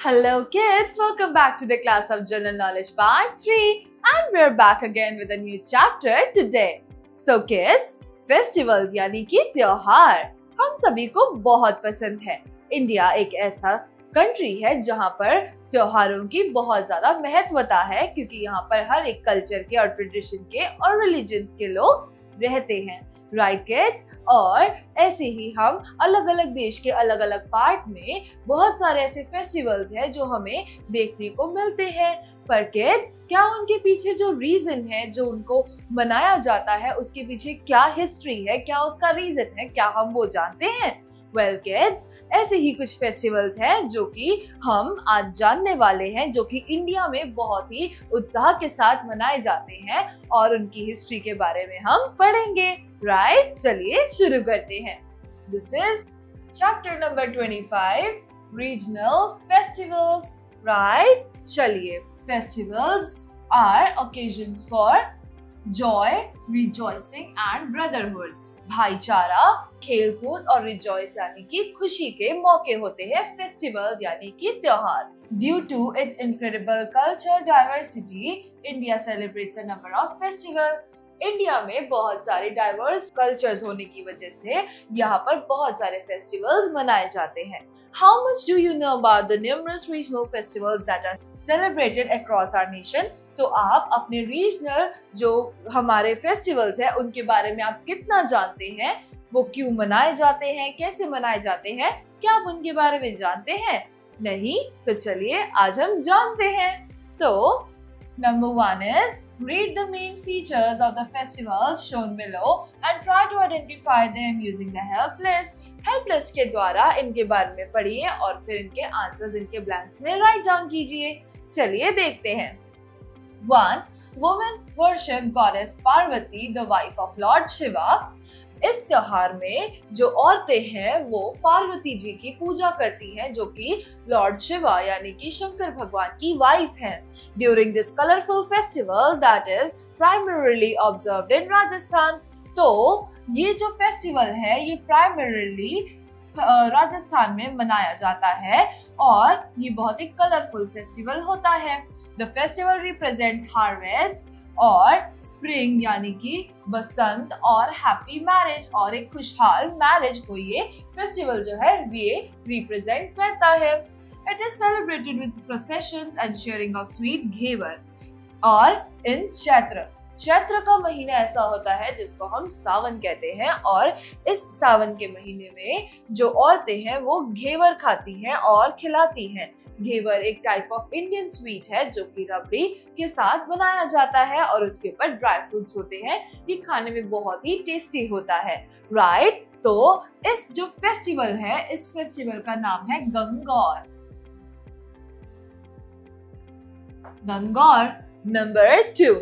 Hello kids, welcome back to the class of General Knowledge Part 3 and we're back again with a new chapter today. So kids, festivals यानी कि त्योहार हम सभी को बहुत पसंद है। इंडिया एक ऐसा कंट्री है जहाँ पर त्योहारों की बहुत ज्यादा महत्वता है क्योंकि यहाँ पर हर एक कल्चर के और ट्रेडिशन के और रिलीजन्स के लोग रहते हैं, राइट किड्स। और ऐसे ही हम अलग अलग देश के अलग अलग पार्ट में बहुत सारे ऐसे फेस्टिवल्स हैं जो हमें देखने को मिलते हैं। पर किड्स, क्या उनके पीछे जो रीजन है, जो उनको मनाया जाता है, उसके पीछे क्या हिस्ट्री है, क्या उसका रीजन है, क्या हम वो जानते हैं? वेल किड्स, ऐसे ही कुछ फेस्टिवल्स हैं जो कि हम आज जानने वाले हैं, जो कि इंडिया में बहुत ही उत्साह के साथ मनाए जाते हैं और उनकी हिस्ट्री के बारे में हम पढ़ेंगे, राइट? चलिए शुरू करते हैं। This is chapter number 25, regional festivals, right? चलिए, festivals are occasions for joy, rejoicing and brotherhood. भाईचारा, खेलकूद और रिजॉइस यानी कि खुशी के मौके होते हैं फेस्टिवल्स यानी कि त्योहार। Due to its incredible culture diversity, India celebrates a number of festival. India में बहुत सारे डाइवर्स कल्चर्स होने की वजह से यहाँ पर बहुत सारे फेस्टिवल्स मनाए जाते हैं। How much do you know about the numerous regional festivals that are celebrated across our nation? तो आप अपने रीजनल जो हमारे फेस्टिवल्स हैं उनके बारे में आप कितना जानते हैं? वो क्यों मनाए जाते हैं, कैसे मनाए जाते हैं, क्या आप उनके बारे में जानते हैं? नहीं? तो चलिए आज हम जानते हैं। तो number 1 is read the main features of the festivals shown below and try to identify them using the help list. Help list के द्वारा इनके बारे में पढ़िए और फिर इनके आंसर्स इनके ब्लैंक्स में राइट डाउन कीजिए। चलिए देखते हैं। 1. Women worship goddess Parvati, the wife of Lord Shiva. इस त्योहार में जो औरतें हैं वो पार्वती जी की पूजा करती हैं जो कि लॉर्ड शिवा यानी कि शंकर भगवान की वाइफ हैं। During this colourful festival that is primarily observed in Rajasthan. तो ये जो फेस्टिवल है ये प्राइमरीली राजस्थान में मनाया जाता है और ये बहुत ही कलरफुल फेस्टिवल होता है। द फेस्टिवल रिप्रेजेंट्स हार्वेस्ट और स्प्रिंग यानी कि बसंत और हैप्पी मैरिज और एक खुशहाल मैरिज को ये फेस्टिवल जो है ये रिप्रेजेंट करता है। It is celebrated with processions and sharing of sweet ghevar. और इन चैत्र का महीना ऐसा होता है जिसको हम सावन कहते हैं और इस सावन के महीने में जो औरतें हैं वो घेवर खाती हैं और खिलाती हैं। घेवर एक टाइप ऑफ इंडियन स्वीट है जो कि रबड़ी के साथ बनाया जाता है और उसके ऊपर ड्राई फ्रूट्स होते हैं। ये खाने में बहुत ही टेस्टी होता है, राइट? तो इस जो फेस्टिवल है इस फेस्टिवल का नाम है गंगौर। नंबर 2,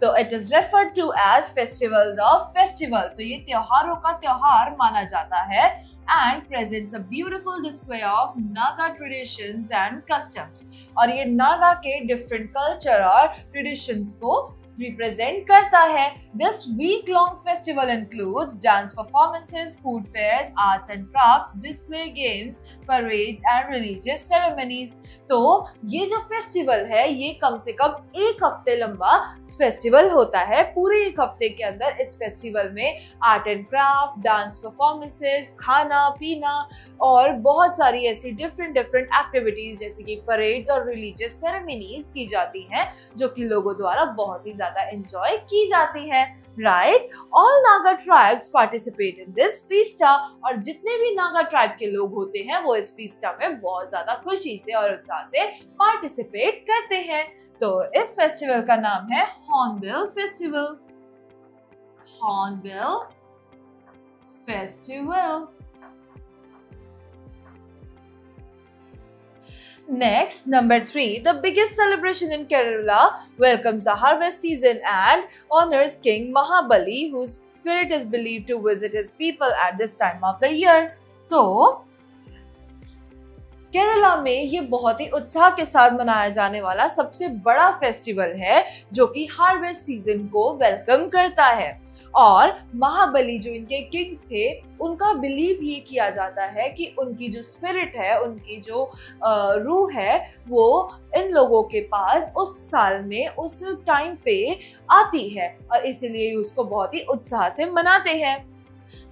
तो it is referred to as festivals of festival. तो ये त्योहारों का त्योहार माना जाता है and presents a beautiful display of Naga traditions and customs. और ये नागा के different culture और traditions को represent करता है। This week-long festival includes dance performances, food fairs, arts and crafts, display games, parades and religious ceremonies. तो ये जो फेस्टिवल है ये कम से कम एक हफ्ते लंबा फेस्टिवल होता है। पूरे एक हफ्ते के अंदर इस फेस्टिवल में art and craft, dance performances, खाना पीना और बहुत सारी ऐसी डिफरेंट एक्टिविटीज जैसे कि परेड्स और रिलीजियस सेरेमनीज की जाती हैं जो कि लोगों द्वारा बहुत ही ज्यादा एंजॉय की जाती हैं, right? All Naga tribes participate in this fiesta. और जितने भी नागा ट्राइब के लोग होते हैं वो इस फीस्टा में बहुत ज्यादा खुशी से और उत्साह से पार्टिसिपेट करते हैं। तो इस फेस्टिवल का नाम है hornbill festival. Hornbill festival. Next, number 3, the biggest celebration in Kerala welcomes the harvest season and honors King Mahabali, whose spirit is believed to visit his people at this time of the year. तो केरला में ये बहुत ही उत्साह के साथ मनाया जाने वाला सबसे बड़ा फेस्टिवल है जो कि हार्वेस्ट सीजन को वेलकम करता है। और महाबली जो इनके किंग थे, उनका बिलीव ये किया जाता है कि उनकी जो स्पिरिट है, उनकी जो रूह है, वो इन लोगों के पास उस साल में उस टाइम पे आती है और इसीलिए उसको बहुत ही उत्साह से मनाते हैं।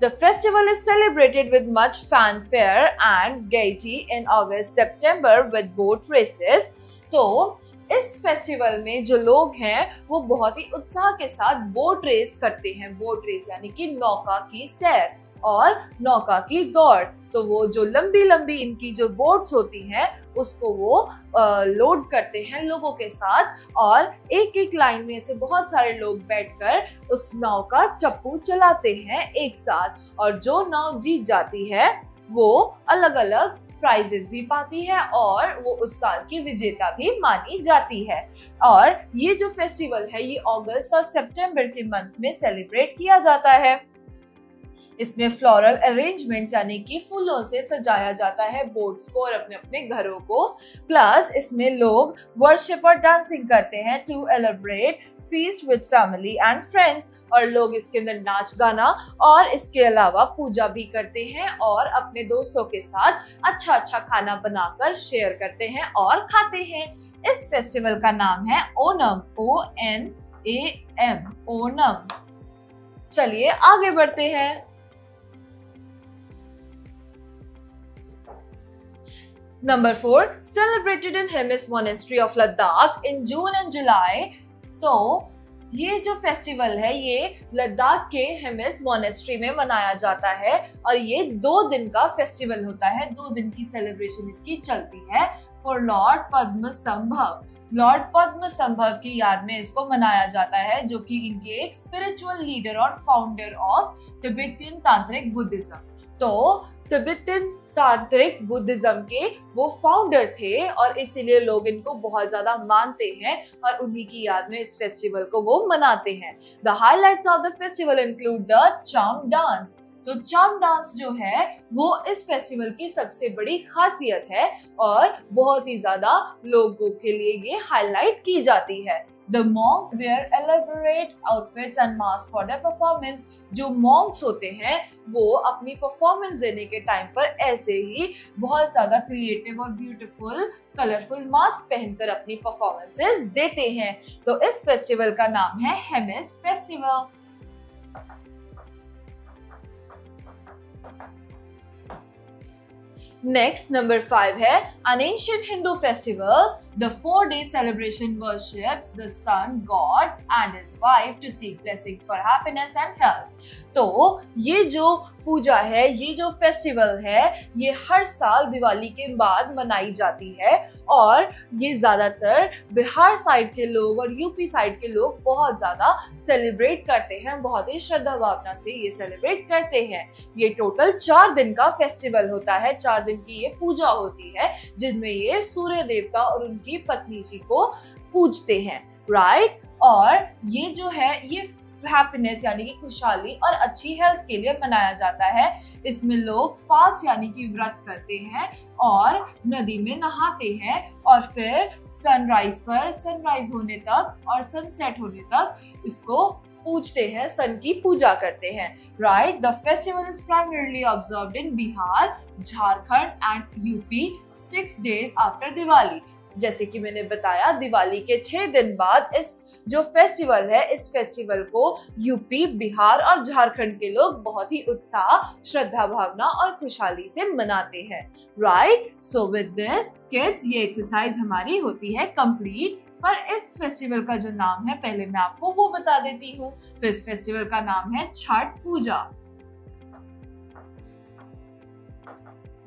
The festival is celebrated with much fanfare and gaiety in August-September with boat races. तो इस फेस्टिवल में जो लोग हैं वो बहुत ही उत्साह के साथ बोट रेस करते हैं। बोट रेस यानी कि नौका की सैर और नौका की दौड़। तो वो जो लंबी लंबी इनकी जो बोट्स होती हैं उसको वो लोड करते हैं लोगों के साथ और एक एक लाइन में से बहुत सारे लोग बैठकर उस नाव का चप्पू चलाते हैं एक साथ, और जो नाव जीत जाती है वो अलग अलग प्राइजेस भी पाती है और वो उस साल की विजेता भी मानी जाती है। और ये जो फेस्टिवल है ये अगस्त और सितंबर के मंथ में सेलिब्रेट किया जाता है। इसमें फ्लोरल अरेंजमेंट्स यानी कि फूलों से सजाया जाता है बोट्स को और अपने अपने घरों को। प्लस इसमें लोग वर्शिप और डांसिंग करते हैं to celebrate feast with family and friends, और लोग इसके अंदर नाच गाना और इसके अलावा पूजा भी करते हैं और अपने दोस्तों के साथ अच्छा अच्छा खाना बनाकर शेयर करते हैं और खाते हैं। इस फेस्टिवल का नाम है ओणम, ONAM, ओणम। चलिए आगे बढ़ते हैं। Number 4, celebrated in Hemis Monastery of Ladakh in June and July। तो ये जो फेस्टिवल है ये लद्दाख के हेमिस मोनेस्ट्री में मनाया जाता है और ये 2 दिन का फेस्टिवल होता है। 2 दिन की सेलिब्रेशन इसकी चलती है for Lord Padmasambhava. Lord Padmasambhava की याद में इसको मनाया जाता है, जो कि इनके एक स्पिरिचुअल लीडर और फाउंडर ऑफ तिब्बतियन तांत्रिक बुद्धिज्म। तो तिब्बतियन तांत्रिक बुद्धिज्म के वो फाउंडर थे और इसीलिए लोग इनको बहुत ज्यादा मानते हैं और उन्हीं की याद में इस फेस्टिवल को वो मनाते हैं। The highlights of the festival include the charm dance. तो चार्म डांस जो है वो इस फेस्टिवल की सबसे बड़ी खासियत है और बहुत ही ज्यादा लोगों के लिए ये हाईलाइट की जाती है। The monks wear elaborate outfits and masks for their performance। जो monks होते हैं वो अपनी परफॉर्मेंस देने के टाइम पर ऐसे ही बहुत ज्यादा क्रिएटिव और ब्यूटीफुल कलरफुल मास्क पहनकर अपनी परफॉर्मेंसेस देते हैं। तो इस फेस्टिवल का नाम है हेमिस फेस्टिवल। Next, number 5 है an ancient Hindu festival. The 4-day celebration worships the sun god and his wife to seek blessings for happiness and health। तो ये जो पूजा है, ये जो फेस्टिवल है, ये हर साल दिवाली के बाद मनाई जाती है और ये ज्यादातर बिहार साइड के लोग और यूपी साइड के लोग बहुत ज्यादा सेलिब्रेट करते हैं, बहुत ही श्रद्धा भावना से ये सेलिब्रेट करते हैं। ये टोटल 4 दिन का फेस्टिवल होता है। 4 दिन की ये पूजा होती है जिनमें ये सूर्य देवता और उनकी पत्नी जी को पूजते हैं, राइट। और ये जो है ये हैप्पीनेस यानी कि खुशहाली और अच्छी हेल्थ के लिए मनाया जाता है। इसमें लोग फास्ट यानी कि व्रत करते हैं और नदी में नहाते हैं और फिर सनराइज होने तक और सनसेट होने तक इसको पूजते हैं, सन की पूजा करते हैं, right. The festival is primarily observed in Bihar, Jharkhand and UP 6 days after Diwali. जैसे कि मैंने बताया दिवाली के 6 दिन बाद इस जो फेस्टिवल है, इस फेस्टिवल को यूपी, बिहार और झारखंड के लोग बहुत ही उत्साह, श्रद्धा भावना और खुशहाली से मनाते हैं, right. So with this kids ये एक्सरसाइज हमारी होती है कंप्लीट। पर इस फेस्टिवल का जो नाम है पहले मैं आपको वो बता देती हूँ। तो इस फेस्टिवल का नाम है छठ पूजा।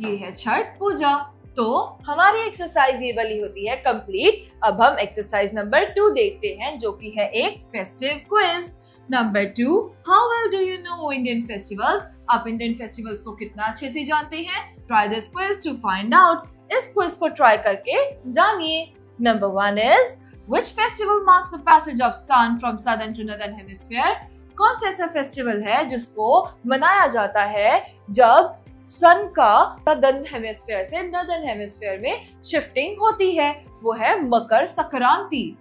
ये है छठ पूजा। तो हमारी एक्सरसाइज ये वाली होती है कंप्लीट। अब हम एक्सरसाइज नंबर 2 देखते हैं जो कि है एक festive quiz. Number 2, how well do you know Indian festivals? आप इंडियन फेस्टिवल्स को कितना अच्छे से जानते हैं? Try this quiz to find out. इस क्विज को ट्राई करके जानिए। Number 1 is which festival marks the passage of sun from southern to northern hemisphere? कौन सा ऐसा फेस्टिवल है जिसको मनाया जाता है जब सन का सदर्न हेमिस्फीयर से नॉर्दर्न हेमिस्फीयर में शिफ्टिंग होती है? वो है Makar Sankranti.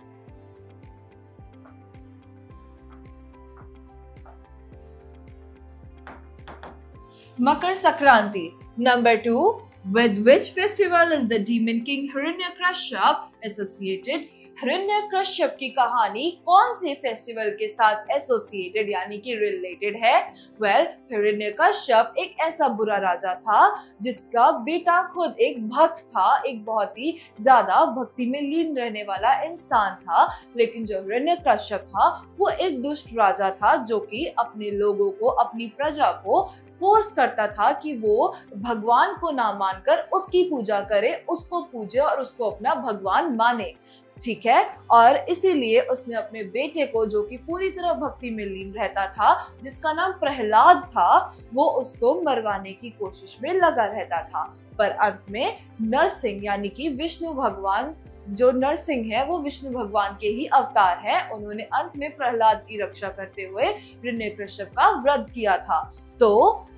Makar Sankranti. Number 2, with which festival is the demon king Hiranyakashyap associated? Hiranyakashyap की कहानी कौन से फेस्टिवल के साथ एसोसिएटेड यानी कि रिलेटेड है? वेल, हिरण्यकश्यप एक ऐसा बुरा राजा था जिसका बेटा खुद एक भक्त था, एक बहुत ही ज्यादा भक्ति में लीन रहने वाला इंसान था। लेकिन जो हिरण्यकश्यप था वो एक दुष्ट राजा था जो कि अपने लोगों को, अपनी प्रजा को फोर्स करता था कि वो भगवान को ना मानकर उसकी पूजा करे, उसको पूजे और उसको अपना भगवान माने। ठीक है, और इसीलिए उसने अपने बेटे को, जो कि पूरी तरह भक्ति में लीन रहता था, जिसका नाम प्रहलाद था, वो उसको मरवाने की कोशिश में लगा रहता था। पर अंत में नरसिंह यानी कि विष्णु भगवान, जो नरसिंह है वो विष्णु भगवान के ही अवतार है, उन्होंने अंत में प्रहलाद की रक्षा करते हुए हिरण्यकश्यप का वध किया था। तो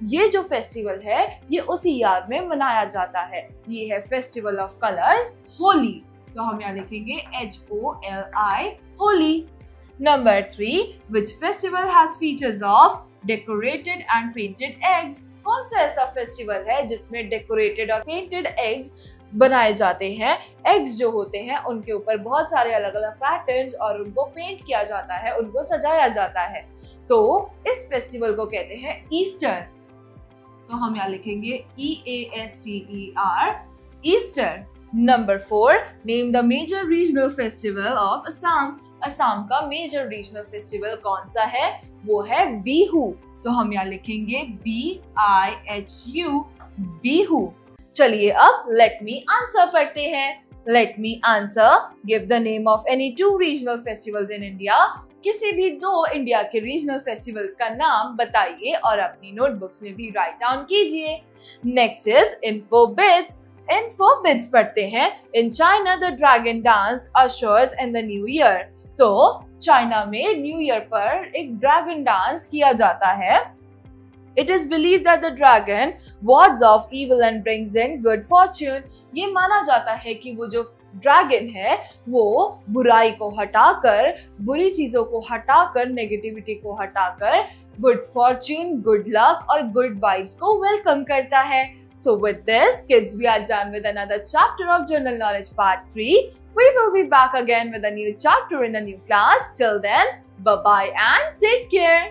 ये जो फेस्टिवल है ये उसी याद में मनाया जाता है। ये है फेस्टिवल ऑफ कलर्स, होली। तो हम यहाँ लिखेंगे HOLI, Holi. Number 3, which festival has features of decorated and painted eggs? कौन सा ऐसा फेस्टिवल है जिसमें डेकोरेटेड और पेंटेड एग्स बनाए जाते हैं? एग्स जो होते हैं उनके ऊपर बहुत सारे अलग अलग पैटर्न्स और उनको पेंट किया जाता है, उनको सजाया जाता है। तो इस फेस्टिवल को कहते हैं ईस्टर। तो हम यहाँ लिखेंगे EASTER, Easter. Number 4, name the major regional festival of Assam. Assam का मेजर रीजनल फेस्टिवल कौन सा है? वो है बिहू। तो हम यहाँ लिखेंगे BIHU, बिहू। चलिए अब लेट मी आंसर पढ़ते हैं। Let me answer, give the name of any 2 regional festivals in India. किसी भी 2 इंडिया के रीजनल फेस्टिवल्स का नाम बताइए और अपनी नोटबुक्स में भी राइट डाउन कीजिए। Next is info bits. Info bits पढ़ते हैं। In China the dragon dance ushers in the new year. तो चाइना में न्यू ईयर पर एक ड्रैगन डांस किया जाता है। It is believed that the dragon wards off evil and brings in good fortune. ये माना जाता है कि वो जो ड्रैगन है वो बुराई को हटाकर, बुरी चीजों को हटाकर, नेगेटिविटी को हटाकर गुड फॉर्च्यून, गुड लक और गुड वाइब्स को वेलकम करता है। So with this, kids, we are done with another chapter of General Knowledge Part 3. We will be back again with a new chapter in a new class. Till then, bye-bye and take care.